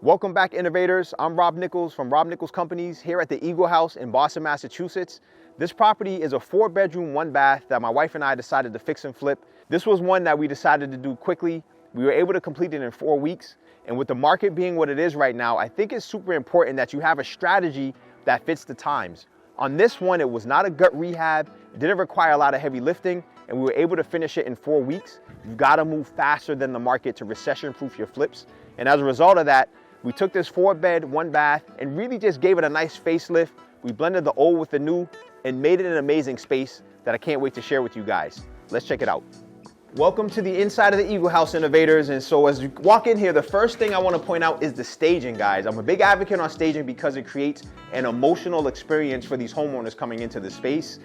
Welcome back, innovators. I'm Rob Nichols from Rob Nichols Companies here at the Eagle House in Boston, Massachusetts. This property is a 4-bedroom, 1-bath that my wife and I decided to fix and flip. This was one that we decided to do quickly. We were able to complete it in 4 weeks. And with the market being what it is right now, I think it's super important that you have a strategy that fits the times. On this one, it was not a gut rehab. It didn't require a lot of heavy lifting, and we were able to finish it in 4 weeks. You've got to move faster than the market to recession-proof your flips. And as a result of that, we took this 4-bed, 1-bath and really just gave it a nice facelift. We blended the old with the new and made it an amazing space that I can't wait to share with you guys. Let's check it out. Welcome to the inside of the Eagle House, innovators. And so as you walk in here, the first thing I want to point out is the staging, guys. I'm a big advocate on staging because it creates an emotional experience for these homeowners coming into the space.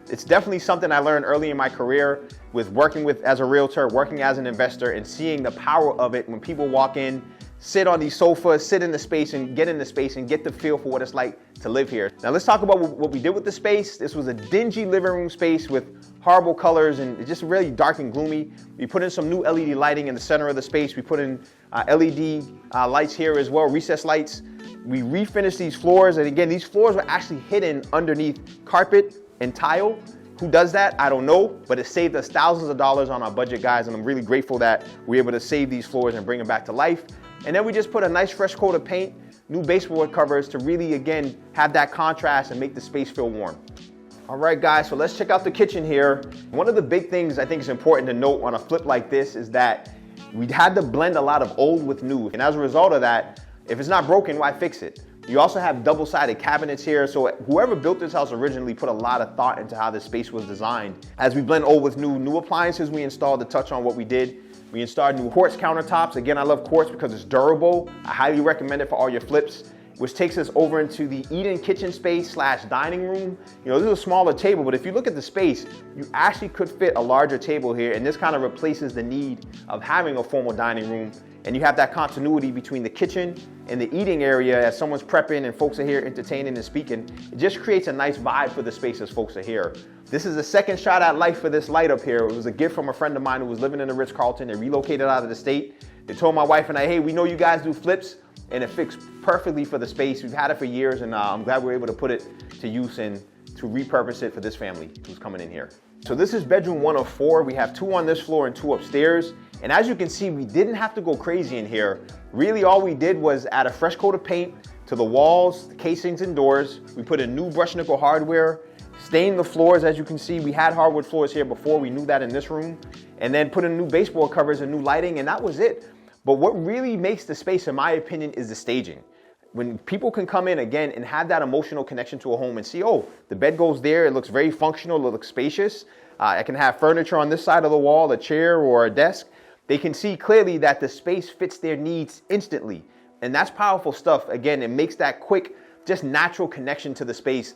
It's definitely something I learned early in my career with working as a realtor, working as an investor, and seeing the power of it when people walk in, sit on these sofas, sit in the space and get in the space and get the feel for what it's like to live here. Now let's talk about what we did with the space. This was a dingy living room space with horrible colors and just really dark and gloomy. We put in some new LED lighting in the center of the space. We put in LED lights here as well, recessed lights. We refinished these floors, and again, these floors were actually hidden underneath carpet and tile. Who does that? I don't know, but it saved us thousands of dollars on our budget, guys, and I'm really grateful that we were able to save these floors and bring them back to life. And then we just put a nice fresh coat of paint, new baseboard covers to really, again, have that contrast and make the space feel warm. All right, guys, so let's check out the kitchen here. One of the big things I think is important to note on a flip like this is that we had to blend a lot of old with new. And as a result of that, if it's not broken, why fix it? You also have double-sided cabinets here. So whoever built this house originally put a lot of thought into how this space was designed. As we blend old with new appliances we installed to touch on what we did. We installed new quartz countertops. Again, I love quartz because it's durable. I highly recommend it for all your flips, which takes us over into the eat-in kitchen space / dining room. You know, this is a smaller table, but if you look at the space, you actually could fit a larger table here, and this kind of replaces the need of having a formal dining room. And you have that continuity between the kitchen and the eating area as someone's prepping and folks are here entertaining and speaking. It just creates a nice vibe for the space as folks are here. This is a second shot at life for this light up here. It was a gift from a friend of mine who was living in the Ritz-Carlton. They relocated out of the state. They told my wife and I, hey, we know you guys do flips, and it fits perfectly for the space. We've had it for years, and I'm glad we're able to put it to use and to repurpose it for this family who's coming in here. So this is bedroom 1 of 4. We have 2 on this floor and 2 upstairs. And as you can see, we didn't have to go crazy in here. Really, all we did was add a fresh coat of paint to the walls, the casings, and doors. We put in new brushed nickel hardware, stained the floors. As you can see, we had hardwood floors here before. We knew that in this room. And then put in new baseboard covers and new lighting, and that was it. But what really makes the space, in my opinion, is the staging. When people can come in again and have that emotional connection to a home and see, oh, the bed goes there, it looks very functional, it looks spacious. I can have furniture on this side of the wall, a chair or a desk. They can see clearly that the space fits their needs instantly. And that's powerful stuff. Again, it makes that quick, just natural connection to the space.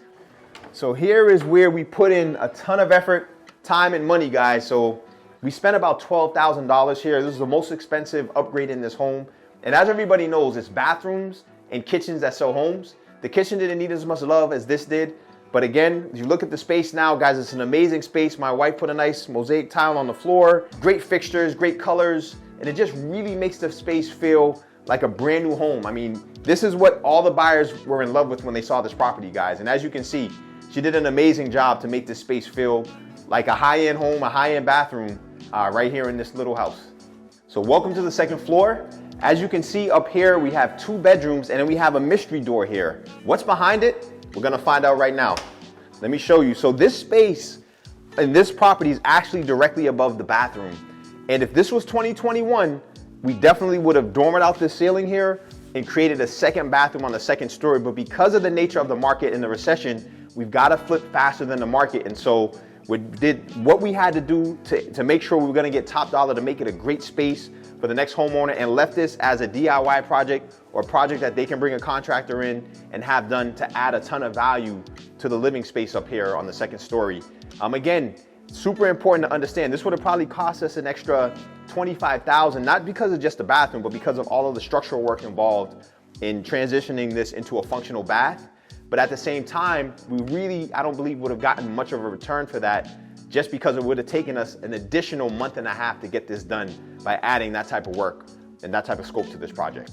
So here is where we put in a ton of effort, time, and money, guys. So we spent about $12,000 here. This is the most expensive upgrade in this home. And as everybody knows, it's bathrooms and kitchens that sell homes. The kitchen didn't need as much love as this did. But again, if you look at the space now, guys, it's an amazing space. My wife put a nice mosaic tile on the floor, great fixtures, great colors, and it just really makes the space feel like a brand new home. I mean, this is what all the buyers were in love with when they saw this property, guys. And as you can see, she did an amazing job to make this space feel like a high-end home, a high-end bathroom right here in this little house. So welcome to the second floor. As you can see up here, we have 2 bedrooms, and then we have a mystery door here. What's behind it? We're gonna find out right now. Let me show you. So this space in this property is actually directly above the bathroom. And if this was 2021, we definitely would have dormered out this ceiling here and created a second bathroom on the second story. But because of the nature of the market in the recession, we've gotta flip faster than the market. And so we did what we had to do to make sure we were gonna get top dollar to make it a great space for the next homeowner, and left this as a DIY project or a project that they can bring a contractor in and have done to add a ton of value to the living space up here on the second story. Again, super important to understand, this would have probably cost us an extra $25,000, not because of just the bathroom, but because of all of the structural work involved in transitioning this into a functional bath. But at the same time, we really, I don't believe, would have gotten much of a return for that, just because it would have taken us an additional month and a half to get this done by adding that type of work and that type of scope to this project.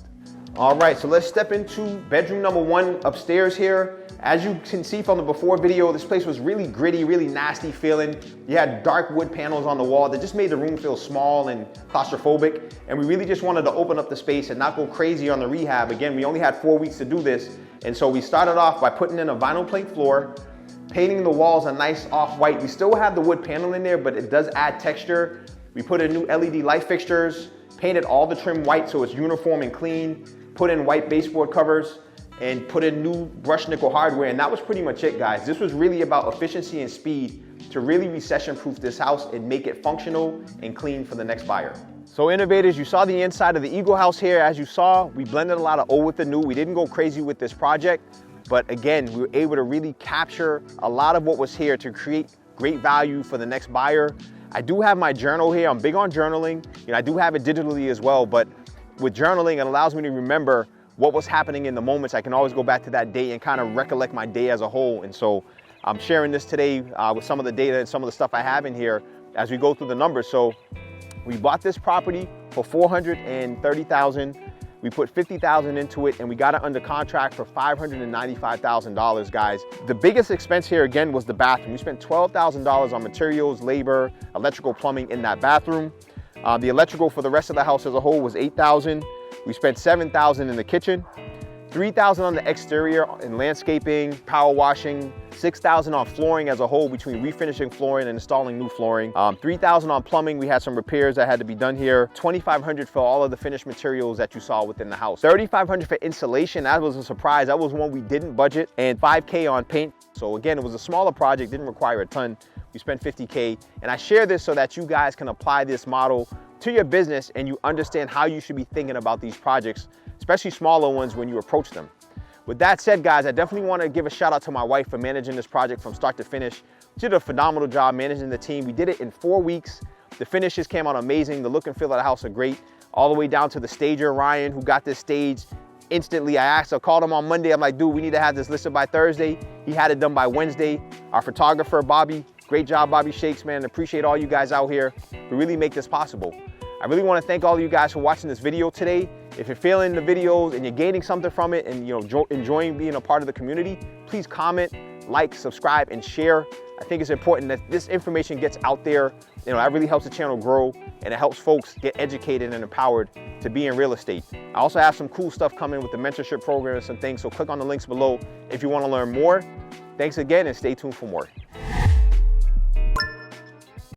All right, so let's step into bedroom number 1 upstairs here. As you can see from the before video, this place was really gritty, really nasty feeling. You had dark wood panels on the wall that just made the room feel small and claustrophobic. And we really just wanted to open up the space and not go crazy on the rehab. Again, we only had 4 weeks to do this. And so we started off by putting in a vinyl plank floor, painting the walls a nice off-white. We still have the wood panel in there, but it does add texture. We put in new LED light fixtures, painted all the trim white so it's uniform and clean, put in white baseboard covers, and put in new brushed nickel hardware, and that was pretty much it, guys. This was really about efficiency and speed to really recession-proof this house and make it functional and clean for the next buyer. So innovators, you saw the inside of the Eagle house here. As you saw, we blended a lot of old with the new. We didn't go crazy with this project, but again, we were able to really capture a lot of what was here to create great value for the next buyer. I do have my journal here. I'm big on journaling. I do have it digitally as well, but with journaling, it allows me to remember what was happening in the moments. I can always go back to that day and kind of recollect my day as a whole. And so I'm sharing this today with some of the data and some of the stuff I have in here as we go through the numbers. So we bought this property for $430,000. We put $50,000 into it, and we got it under contract for $595,000, guys. The biggest expense here, again, was the bathroom. We spent $12,000 on materials, labor, electrical, plumbing in that bathroom. The electrical for the rest of the house as a whole was $8,000. We spent $7,000 in the kitchen, $3,000 on the exterior in landscaping, power washing, $6,000 on flooring as a whole between refinishing flooring and installing new flooring, $3,000 on plumbing. We had some repairs that had to be done here, $2,500 for all of the finished materials that you saw within the house, $3,500 for insulation. That was a surprise. That was one we didn't budget, and $5K on paint. So again, it was a smaller project, didn't require a ton. We spent $50K, and I share this so that you guys can apply this model to your business and you understand how you should be thinking about these projects, especially smaller ones when you approach them. With that said, guys, I definitely want to give a shout out to my wife for managing this project from start to finish. She did a phenomenal job managing the team. We did it in 4 weeks. The finishes came out amazing. The look and feel of the house are great, all the way down to the stager, Ryan, who got this stage instantly. I called him on Monday. I'm like, dude, we need to have this listed by Thursday. He had it done by Wednesday. Our photographer, Bobby, great job, Bobby Shakes, man. Appreciate all you guys out here who really make this possible. I really want to thank all of you guys for watching this video today. If you're feeling the videos and you're gaining something from it and enjoying being a part of the community, please comment, like, subscribe, and share. I think it's important that this information gets out there. That really helps the channel grow, and it helps folks get educated and empowered to be in real estate. I also have some cool stuff coming with the mentorship program and some things, so click on the links below if you want to learn more. Thanks again, and stay tuned for more.